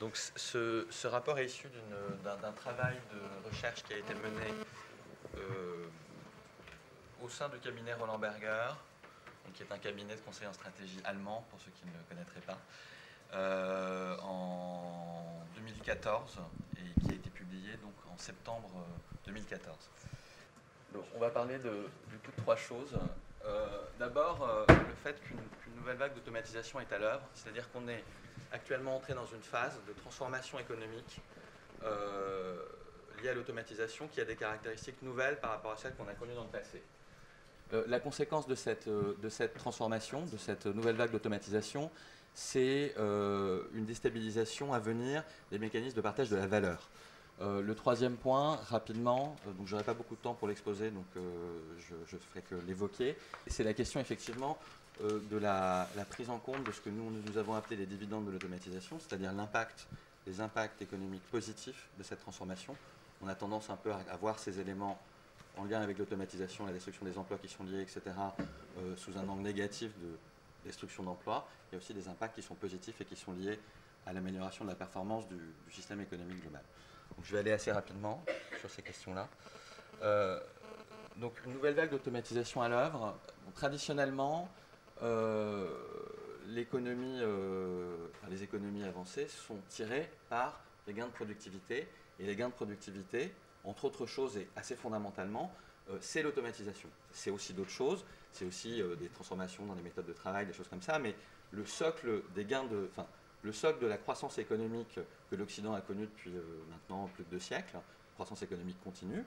Donc ce rapport est issu d'un travail de recherche qui a été mené au sein du cabinet Roland Berger, donc qui est un cabinet de conseil en stratégie allemand, pour ceux qui ne le connaîtraient pas, en 2014 et qui a été publié donc en septembre 2014. Donc, on va parler du coup de trois choses. D'abord, le fait qu'une nouvelle vague d'automatisation est à l'œuvre, c'est-à-dire qu'on est actuellement entré dans une phase de transformation économique liée à l'automatisation qui a des caractéristiques nouvelles par rapport à celles qu'on a connues dans le passé. La conséquence de cette transformation, de cette nouvelle vague d'automatisation, c'est une déstabilisation à venir des mécanismes de partage de la valeur. Le troisième point, rapidement, donc je n'aurai pas beaucoup de temps pour l'exposer, donc je ne ferai que l'évoquer, c'est la question effectivement de la prise en compte de ce que nous avons appelé les dividendes de l'automatisation, c'est-à-dire les impacts économiques positifs de cette transformation. On a tendance un peu à voir ces éléments en lien avec l'automatisation, la destruction des emplois qui sont liés, etc., sous un angle négatif de destruction d'emplois. Il y a aussi des impacts qui sont positifs et qui sont liés à l'amélioration de la performance du système économique global. Donc, je vais aller assez rapidement sur ces questions-là. Donc, une nouvelle vague d'automatisation à l'œuvre. Traditionnellement, les économies avancées sont tirées par les gains de productivité. Et les gains de productivité, entre autres choses et assez fondamentalement, c'est l'automatisation. C'est aussi d'autres choses, c'est aussi des transformations dans les méthodes de travail, des choses comme ça, mais le socle des gains le socle de la croissance économique que l'Occident a connue depuis maintenant plus de 2 siècles, croissance économique continue,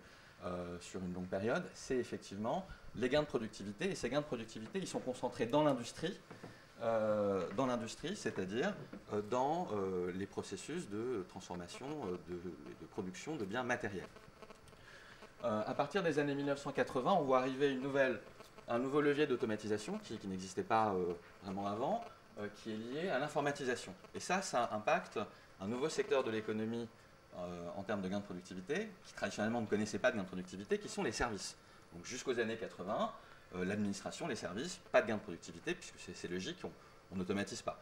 sur une longue période, c'est effectivement les gains de productivité. Et ces gains de productivité, ils sont concentrés dans l'industrie, c'est-à-dire dans les processus de transformation, de production de biens matériels. À partir des années 1980, on voit arriver un nouveau levier d'automatisation qui n'existait pas vraiment avant, qui est lié à l'informatisation. Et ça impacte un nouveau secteur de l'économie en termes de gains de productivité, qui traditionnellement ne connaissait pas de gains de productivité, qui sont les services. Donc jusqu'aux années 80, l'administration, les services, pas de gains de productivité, puisque c'est logique, on n'automatise pas.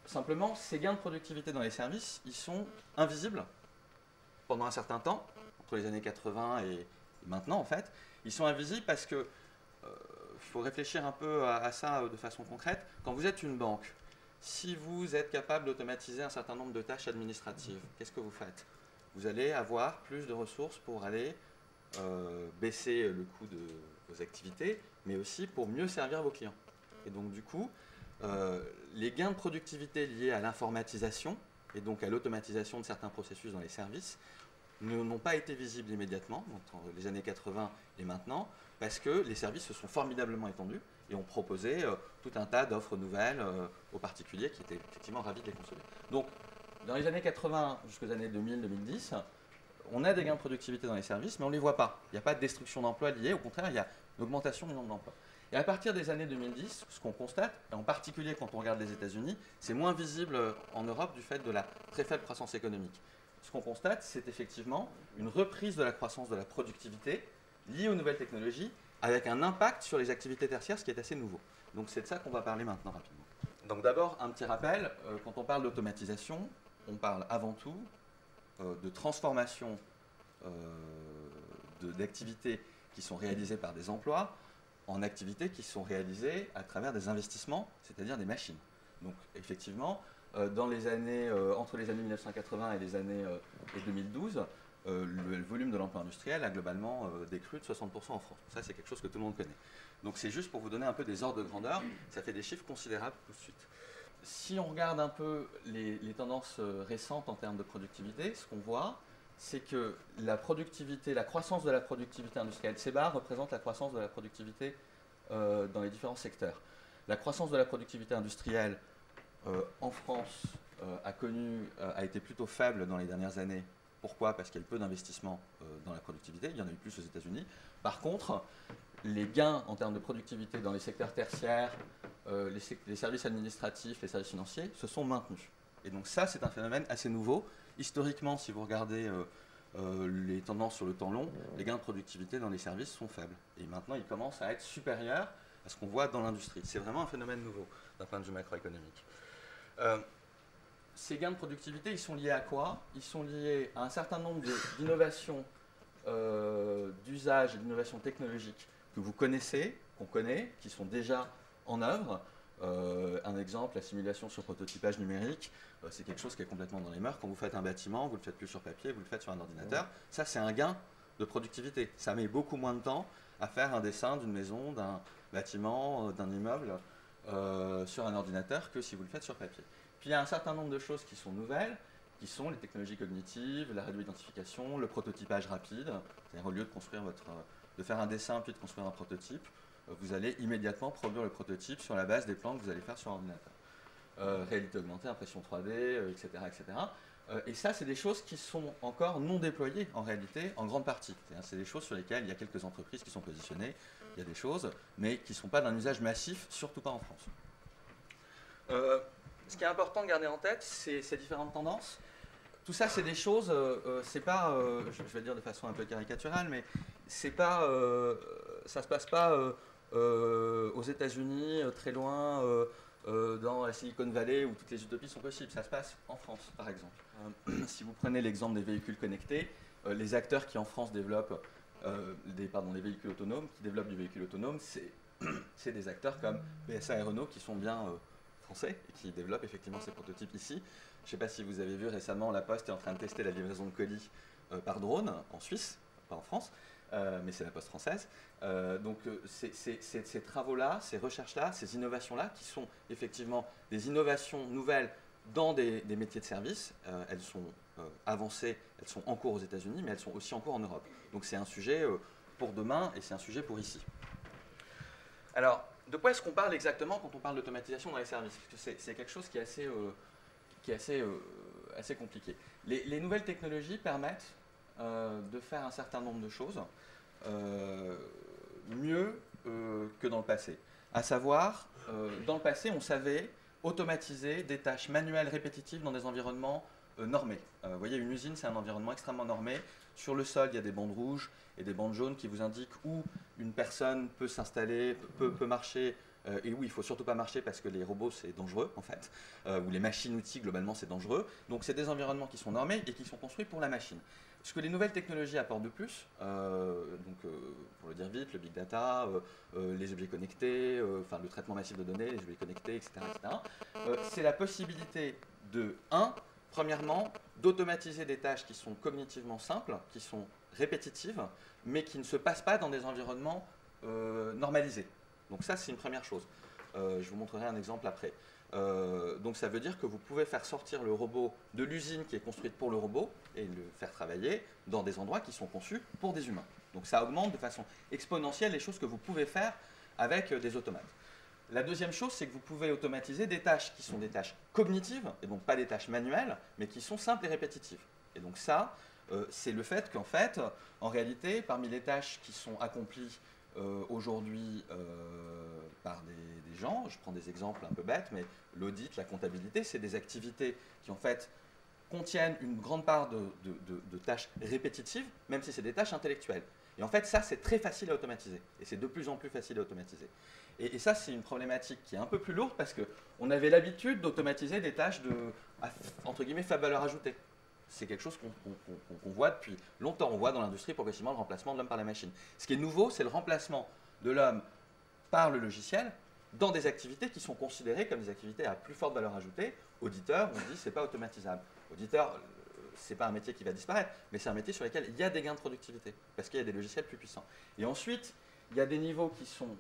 Simplement, ces gains de productivité dans les services, ils sont invisibles pendant un certain temps, entre les années 80 et maintenant en fait. Ils sont invisibles parce que il faut réfléchir un peu à ça de façon concrète. Quand vous êtes une banque, si vous êtes capable d'automatiser un certain nombre de tâches administratives, qu'est-ce que vous faites? Vous allez avoir plus de ressources pour aller baisser le coût de vos activités, mais aussi pour mieux servir vos clients. Et donc du coup, les gains de productivité liés à l'informatisation et donc à l'automatisation de certains processus dans les services n'ont pas été visibles immédiatement, entre les années 80 et maintenant, parce que les services se sont formidablement étendus et ont proposé tout un tas d'offres nouvelles aux particuliers qui étaient effectivement ravis de les consommer. Donc, dans les années 80 jusqu'aux années 2000-2010, on a des gains de productivité dans les services, mais on ne les voit pas. Il n'y a pas de destruction d'emplois liée, au contraire, il y a une augmentation du nombre d'emplois. Et à partir des années 2010, ce qu'on constate, et en particulier quand on regarde les États-Unis, c'est moins visible en Europe du fait de la très faible croissance économique. Ce qu'on constate, c'est effectivement une reprise de la croissance de la productivité liée aux nouvelles technologies, avec un impact sur les activités tertiaires, ce qui est assez nouveau. Donc c'est de ça qu'on va parler maintenant rapidement. Donc d'abord, un petit rappel, quand on parle d'automatisation, on parle avant tout de transformation d'activités qui sont réalisées par des emplois en activités qui sont réalisées à travers des investissements, c'est-à-dire des machines. Donc effectivement, entre les années 1980 et 2012, le volume de l'emploi industriel a globalement décru de 60% en France. Ça, c'est quelque chose que tout le monde connaît. Donc c'est juste pour vous donner un peu des ordres de grandeur, ça fait des chiffres considérables tout de suite. Si on regarde un peu les tendances récentes en termes de productivité, ce qu'on voit, c'est que la croissance de la productivité industrielle, ces barres représentent la croissance de la productivité dans les différents secteurs. La croissance de la productivité industrielle en France a été plutôt faible dans les dernières années. Pourquoi? Parce qu'il y a eu peu d'investissements dans la productivité, il y en a eu plus aux États-Unis. Par contre, les gains en termes de productivité dans les secteurs tertiaires, les services administratifs, les services financiers, se sont maintenus. Et donc ça, c'est un phénomène assez nouveau. Historiquement, si vous regardez les tendances sur le temps long, les gains de productivité dans les services sont faibles. Et maintenant, ils commencent à être supérieurs à ce qu'on voit dans l'industrie. C'est vraiment un phénomène nouveau d'un point de vue macroéconomique. ces gains de productivité, ils sont liés à quoi? Ils sont liés à un certain nombre d'innovations d'usage et d'innovations technologiques que vous connaissez, qu'on connaît, qui sont déjà en œuvre. Un exemple, la simulation sur prototypage numérique, c'est quelque chose qui est complètement dans les mœurs. Quand vous faites un bâtiment, vous ne le faites plus sur papier, vous le faites sur un ordinateur. Ça, c'est un gain de productivité. Ça met beaucoup moins de temps à faire un dessin d'une maison, d'un bâtiment, d'un immeuble sur un ordinateur que si vous le faites sur papier. Puis il y a un certain nombre de choses qui sont nouvelles, qui sont les technologies cognitives, la radio-identification, le prototypage rapide. C'est-à-dire au lieu de faire un dessin puis de construire un prototype, vous allez immédiatement produire le prototype sur la base des plans que vous allez faire sur ordinateur. Réalité augmentée, impression 3D, etc. etc. Et ça, c'est des choses qui sont encore non déployées en réalité, en grande partie. C'est des choses sur lesquelles il y a quelques entreprises qui sont positionnées, il y a des choses, mais qui ne sont pas d'un usage massif, surtout pas en France. Ce qui est important de garder en tête, c'est ces différentes tendances. Tout ça, c'est des choses, c'est pas, je vais le dire de façon un peu caricaturale, mais c'est pas, ça se passe pas aux États-Unis, très loin, dans la Silicon Valley, où toutes les utopies sont possibles. Ça se passe en France, par exemple. Si vous prenez l'exemple des véhicules connectés, les acteurs qui en France développent les véhicules autonomes, qui développent du véhicule autonome, c'est des acteurs comme PSA et Renault qui sont bien français et qui développent effectivement ces prototypes ici. Je ne sais pas si vous avez vu récemment, La Poste est en train de tester la livraison de colis par drone en Suisse, pas en France, mais c'est la Poste française. Donc ces travaux-là, ces recherches-là, ces innovations-là, qui sont effectivement des innovations nouvelles dans des métiers de service, elles sont avancées, elles sont en cours aux États-Unis, mais elles sont aussi en cours en Europe. Donc c'est un sujet pour demain et c'est un sujet pour ici. Alors, de quoi est-ce qu'on parle exactement quand on parle d'automatisation dans les services? Parce que c'est quelque chose qui est assez compliqué. Les nouvelles technologies permettent de faire un certain nombre de choses mieux que dans le passé. À savoir, dans le passé, on savait automatiser des tâches manuelles répétitives dans des environnements normés. Vous voyez, une usine, c'est un environnement extrêmement normé. Sur le sol, il y a des bandes rouges et des bandes jaunes qui vous indiquent où une personne peut s'installer, peut marcher, et où il ne faut surtout pas marcher parce que les robots, c'est dangereux, en fait, ou les machines-outils, globalement, c'est dangereux. Donc, c'est des environnements qui sont normés et qui sont construits pour la machine. Ce que les nouvelles technologies apportent de plus, pour le dire vite, le big data, les objets connectés, enfin le traitement massif de données, les objets connectés, etc., c'est la possibilité premièrement, d'automatiser des tâches qui sont cognitivement simples, qui sont répétitives, mais qui ne se passent pas dans des environnements normalisés. Donc ça, c'est une première chose. Je vous montrerai un exemple après. Donc ça veut dire que vous pouvez faire sortir le robot de l'usine qui est construite pour le robot et le faire travailler dans des endroits qui sont conçus pour des humains. Donc ça augmente de façon exponentielle les choses que vous pouvez faire avec des automates. La deuxième chose, c'est que vous pouvez automatiser des tâches qui sont des tâches cognitives, et donc pas des tâches manuelles, mais qui sont simples et répétitives. Et donc ça, c'est le fait qu'en fait, en réalité, parmi les tâches qui sont accomplies aujourd'hui par des gens, je prends des exemples un peu bêtes, mais l'audit, la comptabilité, c'est des activités qui en fait contiennent une grande part de tâches répétitives, même si c'est des tâches intellectuelles. Et en fait, ça, c'est très facile à automatiser. Et c'est de plus en plus facile à automatiser. Et ça, c'est une problématique qui est un peu plus lourde parce qu'on avait l'habitude d'automatiser des tâches entre guillemets, faible valeur ajoutée. C'est quelque chose qu'on voit depuis longtemps. On voit dans l'industrie progressivement le remplacement de l'homme par la machine. Ce qui est nouveau, c'est le remplacement de l'homme par le logiciel dans des activités qui sont considérées comme des activités à plus forte valeur ajoutée. Auditeur, on dit c'est pas automatisable. Auditeur, c'est pas un métier qui va disparaître, mais c'est un métier sur lequel il y a des gains de productivité parce qu'il y a des logiciels plus puissants. Et ensuite, il y a des niveaux qui sont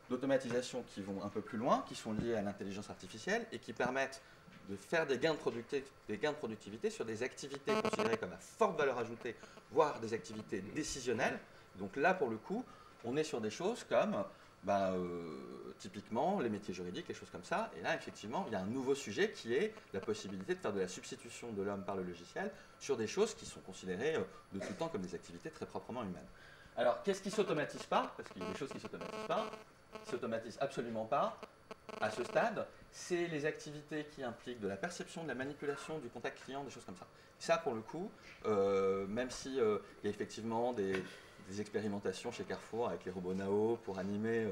d'automatisation qui vont un peu plus loin, qui sont liés à l'intelligence artificielle et qui permettent de faire des gains de productivité sur des activités considérées comme à forte valeur ajoutée, voire des activités décisionnelles. Donc là, pour le coup, on est sur des choses comme typiquement les métiers juridiques, les choses comme ça. Et là, effectivement, il y a un nouveau sujet qui est la possibilité de faire de la substitution de l'homme par le logiciel sur des choses qui sont considérées de tout temps comme des activités très proprement humaines. Alors, qu'est-ce qui ne s'automatise pas? Parce qu'il y a des choses qui ne s'automatisent pas. Qui ne s'automatisent absolument pas à ce stade. C'est les activités qui impliquent de la perception, de la manipulation, du contact client, des choses comme ça. Ça, pour le coup, même s'il y a effectivement des expérimentations chez Carrefour avec les robots Nao pour animer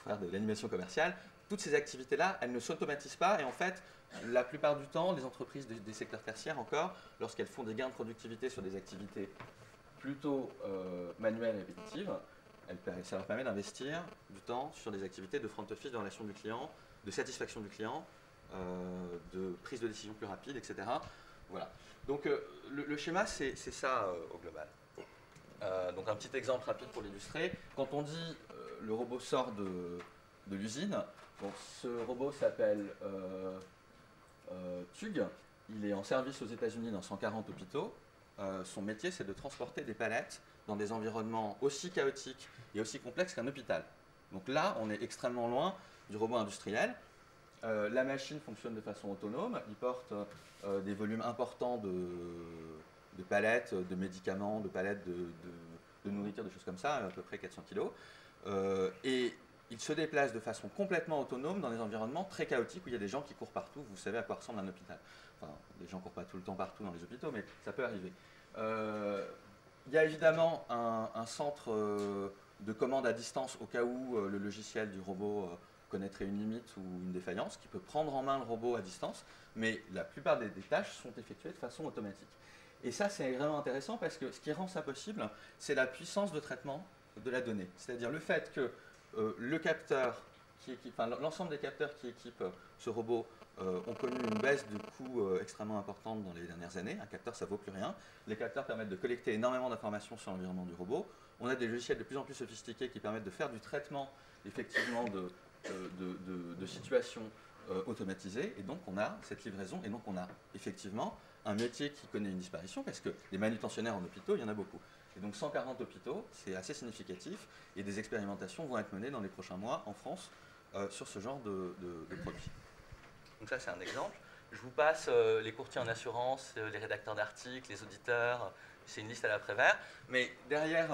faire de l'animation commerciale, toutes ces activités-là, elles ne s'automatisent pas, et en fait, la plupart du temps, les entreprises des secteurs tertiaires encore, lorsqu'elles font des gains de productivité sur des activités plutôt manuelles et répétitives, ça leur permet d'investir du temps sur des activités de front office, de relation du client, de satisfaction du client, de prise de décision plus rapide, etc. Voilà. Donc le schéma, c'est ça au global. Donc un petit exemple rapide pour l'illustrer. Quand on dit le robot sort de l'usine, bon, ce robot s'appelle TUG. Il est en service aux États-Unis dans 140 hôpitaux. Son métier, c'est de transporter des palettes dans des environnements aussi chaotiques et aussi complexes qu'un hôpital. Donc là, on est extrêmement loin du robot industriel. La machine fonctionne de façon autonome. Il porte des volumes importants de palettes, de médicaments, de palettes de nourriture, des choses comme ça, à peu près 400 kg. Et il se déplace de façon complètement autonome dans des environnements très chaotiques où il y a des gens qui courent partout. Vous savez à quoi ressemble un hôpital. Enfin, les gens ne courent pas tout le temps partout dans les hôpitaux, mais ça peut arriver. Il y a évidemment un centre de commande à distance au cas où le logiciel du robot connaîtrait une limite ou une défaillance, qui peut prendre en main le robot à distance, mais la plupart des tâches sont effectuées de façon automatique. Et ça, c'est vraiment intéressant parce que ce qui rend ça possible, c'est la puissance de traitement de la donnée. C'est-à-dire le fait que le capteur, l'ensemble des capteurs qui équipent ce robot ont connu une baisse de coût extrêmement importante dans les dernières années. Un capteur, ça ne vaut plus rien. Les capteurs permettent de collecter énormément d'informations sur l'environnement du robot. On a des logiciels de plus en plus sophistiqués qui permettent de faire du traitement, effectivement, de situations automatisées. Et donc, on a cette livraison. Et donc, on a effectivement un métier qui connaît une disparition parce que les manutentionnaires en hôpitaux, il y en a beaucoup. Et donc 140 hôpitaux, c'est assez significatif et des expérimentations vont être menées dans les prochains mois en France sur ce genre de produits. Donc ça c'est un exemple. Je vous passe les courtiers en assurance, les rédacteurs d'articles, les auditeurs, c'est une liste à l'après-vert. Mais derrière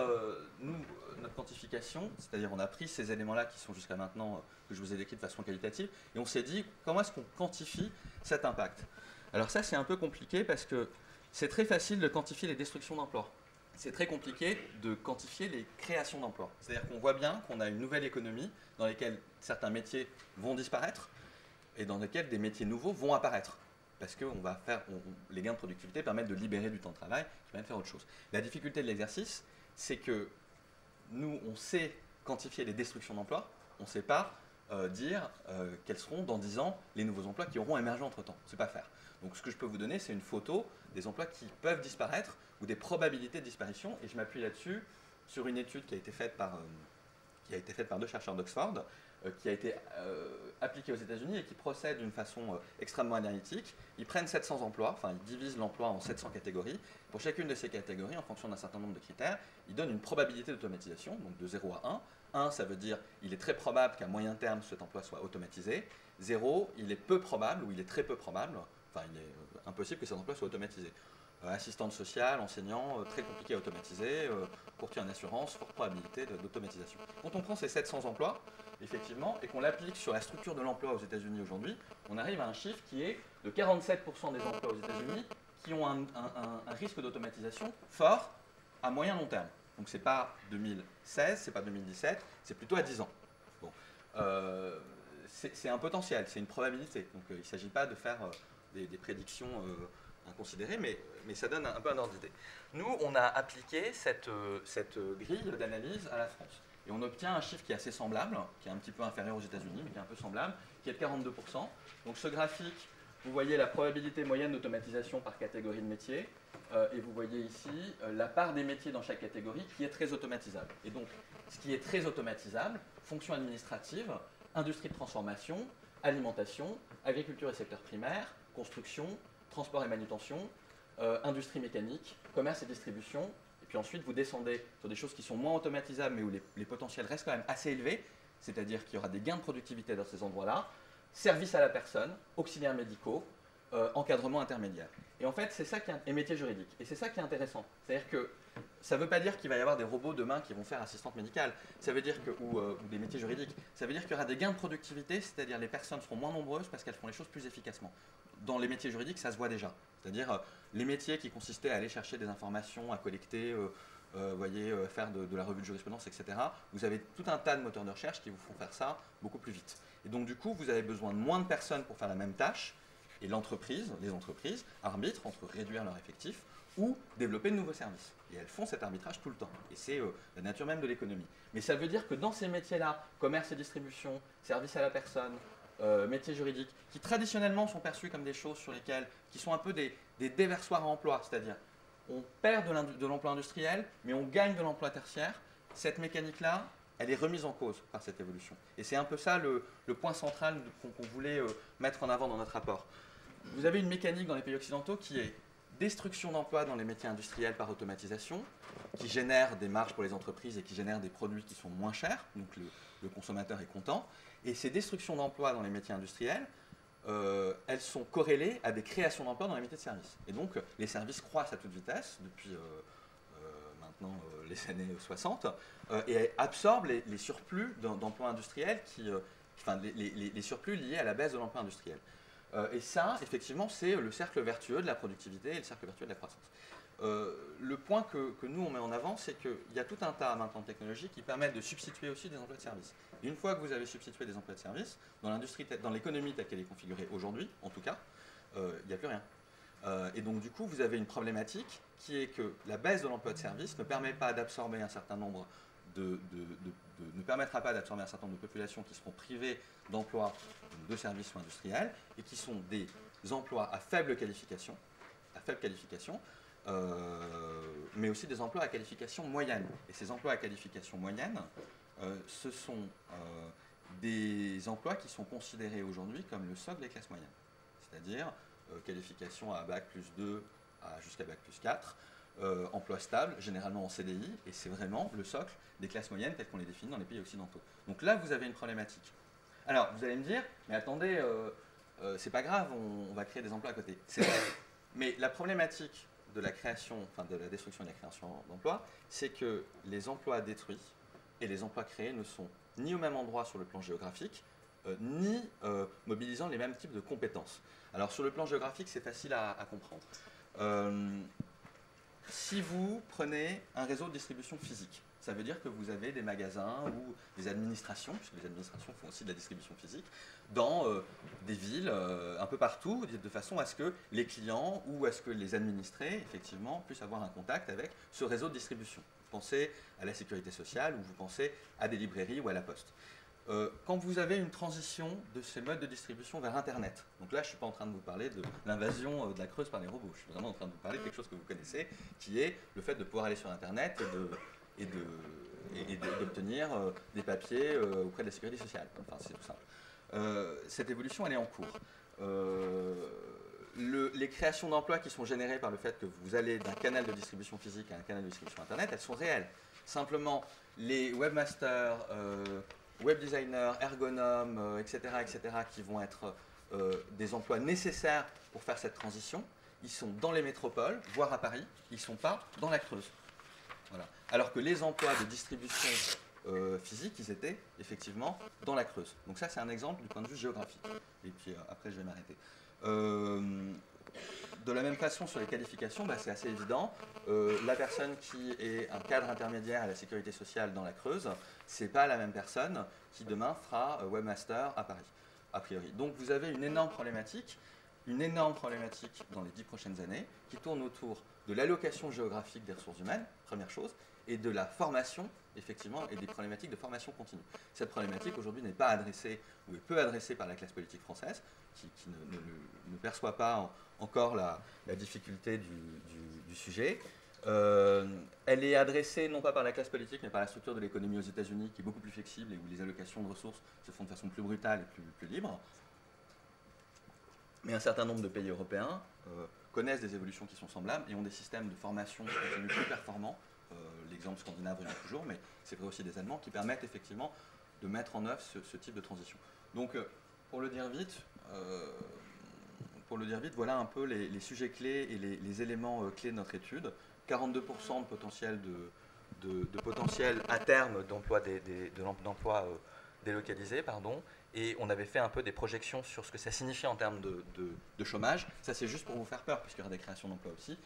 nous, notre quantification, c'est-à-dire on a pris ces éléments-là qui sont jusqu'à maintenant, que je vous ai décrits de façon qualitative, et on s'est dit comment est-ce qu'on quantifie cet impact. Alors ça c'est un peu compliqué parce que c'est très facile de quantifier les destructions d'emplois. C'est très compliqué de quantifier les créations d'emplois. C'est-à-dire qu'on voit bien qu'on a une nouvelle économie dans laquelle certains métiers vont disparaître et dans lesquels des métiers nouveaux vont apparaître. Parce que les gains de productivité permettent de libérer du temps de travail qui permet de faire autre chose. La difficulté de l'exercice, c'est que nous, on sait quantifier les destructions d'emplois, on ne sait pas dire quels seront dans 10 ans les nouveaux emplois qui auront émergé entre-temps. On ne sait pas faire. Donc ce que je peux vous donner, c'est une photo des emplois qui peuvent disparaître ou des probabilités de disparition. Et je m'appuie là-dessus sur une étude qui a été faite par deux chercheurs d'Oxford, qui a été appliquée aux États-Unis et qui procède d'une façon extrêmement analytique. Ils prennent 700 emplois, enfin ils divisent l'emploi en 700 catégories. Pour chacune de ces catégories, en fonction d'un certain nombre de critères, ils donnent une probabilité d'automatisation, donc de 0 à 1. 1, ça veut dire il est très probable qu'à moyen terme cet emploi soit automatisé. 0, il est peu probable ou il est très peu probable. Enfin, il est impossible que cet emploi soit automatisé. Assistante sociale, enseignant, très compliqué à automatiser, courtier en assurance, forte probabilité d'automatisation. Quand on prend ces 700 emplois, effectivement, et qu'on l'applique sur la structure de l'emploi aux États-Unis aujourd'hui, on arrive à un chiffre qui est de 47% des emplois aux États-Unis qui ont un risque d'automatisation fort à moyen long terme. Donc c'est pas 2016, c'est pas 2017, c'est plutôt à 10 ans. Bon. C'est un potentiel, c'est une probabilité. Donc il ne s'agit pas de faire des prédictions inconsidérées, mais ça donne un peu un ordre d'idée. Nous, on a appliqué cette grille d'analyse à la France. Et on obtient un chiffre qui est assez semblable, qui est un petit peu inférieur aux États-Unis, mais qui est un peu semblable, qui est de 42%. Donc ce graphique, vous voyez la probabilité moyenne d'automatisation par catégorie de métier, et vous voyez ici la part des métiers dans chaque catégorie qui est très automatisable. Et donc, ce qui est très automatisable, fonction administrative, industrie de transformation, alimentation, agriculture et secteur primaire, construction, transport et manutention, industrie mécanique, commerce et distribution. Et puis ensuite, vous descendez sur des choses qui sont moins automatisables, mais où les potentiels restent quand même assez élevés, c'est-à-dire qu'il y aura des gains de productivité dans ces endroits-là, services à la personne, auxiliaires médicaux, encadrement intermédiaire. Et en fait, c'est ça qui est métier juridique. Et c'est ça qui est intéressant. C'est-à-dire que ça ne veut pas dire qu'il va y avoir des robots demain qui vont faire assistante médicale, ça veut dire ou des métiers juridiques. Ça veut dire qu'il y aura des gains de productivité, c'est-à-dire les personnes seront moins nombreuses parce qu'elles font les choses plus efficacement. Dans les métiers juridiques, ça se voit déjà. C'est-à-dire les métiers qui consistaient à aller chercher des informations, à collecter, faire de la revue de jurisprudence, etc. Vous avez tout un tas de moteurs de recherche qui vous font faire ça beaucoup plus vite. Et donc du coup, vous avez besoin de moins de personnes pour faire la même tâche, et les entreprises arbitrent entre réduire leur effectif ou développer de nouveaux services. Et elles font cet arbitrage tout le temps. Et c'est la nature même de l'économie. Mais ça veut dire que dans ces métiers-là, commerce et distribution, service à la personne, métiers juridiques, qui traditionnellement sont perçus comme des choses sur lesquelles, qui sont un peu des déversoirs à emploi, c'est-à-dire on perd de l'emploi industriel, mais on gagne de l'emploi tertiaire, cette mécanique-là, elle est remise en cause par cette évolution. Et c'est un peu ça le point central qu'on voulait mettre en avant dans notre rapport. Vous avez une mécanique dans les pays occidentaux qui est destruction d'emplois dans les métiers industriels par automatisation, qui génère des marges pour les entreprises et qui génère des produits qui sont moins chers, donc le consommateur est content. Et ces destructions d'emplois dans les métiers industriels, elles sont corrélées à des créations d'emplois dans les métiers de services. Et donc, les services croissent à toute vitesse depuis maintenant les années 60 et absorbent les surplus d'emplois industriels, les surplus liés à la baisse de l'emploi industriel. Et ça, effectivement, c'est le cercle vertueux de la productivité et le cercle vertueux de la croissance. Le point que nous, on met en avant, c'est qu'il y a tout un tas maintenant de technologies qui permettent de substituer aussi des emplois de service. Et une fois que vous avez substitué des emplois de service, dans l'économie telle qu'elle est configurée aujourd'hui, en tout cas, il n'y a plus rien. Et donc, du coup, vous avez une problématique qui est que la baisse de l'emploi de service ne permet pas d'absorber un certain nombre ne permettra pas d'absorber un certain nombre de populations qui seront privées d'emplois de services ou industriels et qui sont des emplois à faible qualification, mais aussi des emplois à qualification moyenne. Et ces emplois à qualification moyenne, ce sont des emplois qui sont considérés aujourd'hui comme le socle des classes moyennes. C'est-à-dire qualification à bac plus 2 jusqu'à bac plus 4, emploi stable, généralement en CDI, et c'est vraiment le socle des classes moyennes telles qu'on les définit dans les pays occidentaux. Donc là, vous avez une problématique. Alors, vous allez me dire, mais attendez, c'est pas grave, on va créer des emplois à côté. C'est vrai. Mais la problématique de la création, de la destruction et de la création d'emplois, c'est que les emplois détruits et les emplois créés ne sont ni au même endroit sur le plan géographique, ni mobilisant les mêmes types de compétences. Alors sur le plan géographique, c'est facile à comprendre. Si vous prenez un réseau de distribution physique, ça veut dire que vous avez des magasins ou des administrations, puisque les administrations font aussi de la distribution physique, dans des villes un peu partout, de façon à ce que les clients ou à ce que les administrés, effectivement, puissent avoir un contact avec ce réseau de distribution. Vous pensez à la sécurité sociale ou vous pensez à des librairies ou à la poste. Quand vous avez une transition de ces modes de distribution vers Internet, donc là je ne suis pas en train de vous parler de l'invasion de la Creuse par les robots, je suis vraiment en train de vous parler de quelque chose que vous connaissez, qui est le fait de pouvoir aller sur Internet et d'obtenir des papiers auprès de la sécurité sociale. Enfin, c'est tout simple. Cette évolution, elle est en cours. Les créations d'emplois qui sont générées par le fait que vous allez d'un canal de distribution physique à un canal de distribution Internet, elles sont réelles. Simplement, les webmasters, web designers, ergonomes, etc., qui vont être des emplois nécessaires pour faire cette transition, ils sont dans les métropoles, voire à Paris, ils ne sont pas dans la Creuse. Voilà. Alors que les emplois de distribution physique, ils étaient effectivement dans la Creuse. Donc ça, c'est un exemple du point de vue géographique. Et puis après, je vais m'arrêter. De la même façon, sur les qualifications, c'est assez évident. La personne qui est un cadre intermédiaire à la sécurité sociale dans la Creuse, ce n'est pas la même personne qui demain fera webmaster à Paris, a priori. Donc vous avez une énorme problématique dans les 10 prochaines années, qui tourne autour de l'allocation géographique des ressources humaines, première chose, et de la formation, effectivement, et des problématiques de formation continue. Cette problématique, aujourd'hui, n'est pas adressée, ou est peu adressée par la classe politique française, qui ne perçoit pas encore la difficulté du sujet. Elle est adressée non pas par la classe politique, mais par la structure de l'économie aux États-Unis, qui est beaucoup plus flexible et où les allocations de ressources se font de façon plus brutale et plus libre. Mais un certain nombre de pays européens connaissent des évolutions qui sont semblables et ont des systèmes de formation continue plus performants. L'exemple scandinave revient toujours, mais c'est vrai aussi des Allemands, qui permettent effectivement de mettre en œuvre ce type de transition. Donc, pour le dire vite, voilà un peu les sujets clés et les éléments clés de notre étude. 42% de potentiel de potentiel à terme d'emplois délocalisés, pardon. Et on avait fait un peu des projections sur ce que ça signifiait en termes de chômage. Ça, c'est juste pour vous faire peur, puisqu'il y aura des créations d'emplois aussi.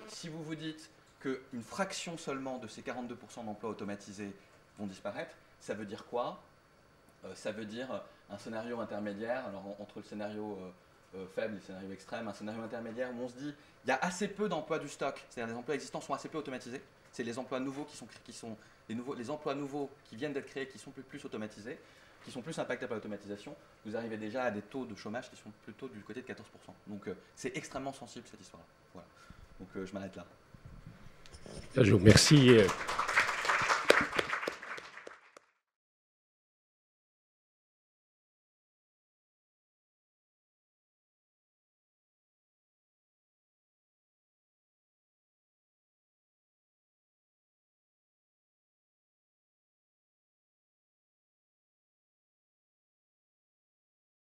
Si vous vous dites qu'une fraction seulement de ces 42% d'emplois automatisés vont disparaître, ça veut dire quoi ? Ça veut dire un scénario intermédiaire, alors entre le scénario faible et le scénario extrême, un scénario intermédiaire où on se dit il y a assez peu d'emplois du stock, c'est-à-dire les emplois existants sont assez peu automatisés, c'est les emplois nouveaux les emplois nouveaux qui viennent d'être créés qui sont plus automatisés, qui sont plus impactés par l'automatisation. Vous arrivez déjà à des taux de chômage qui sont plutôt du côté de 14%. Donc c'est extrêmement sensible cette histoire-là. Voilà. Donc je m'arrête là. Je vous remercie.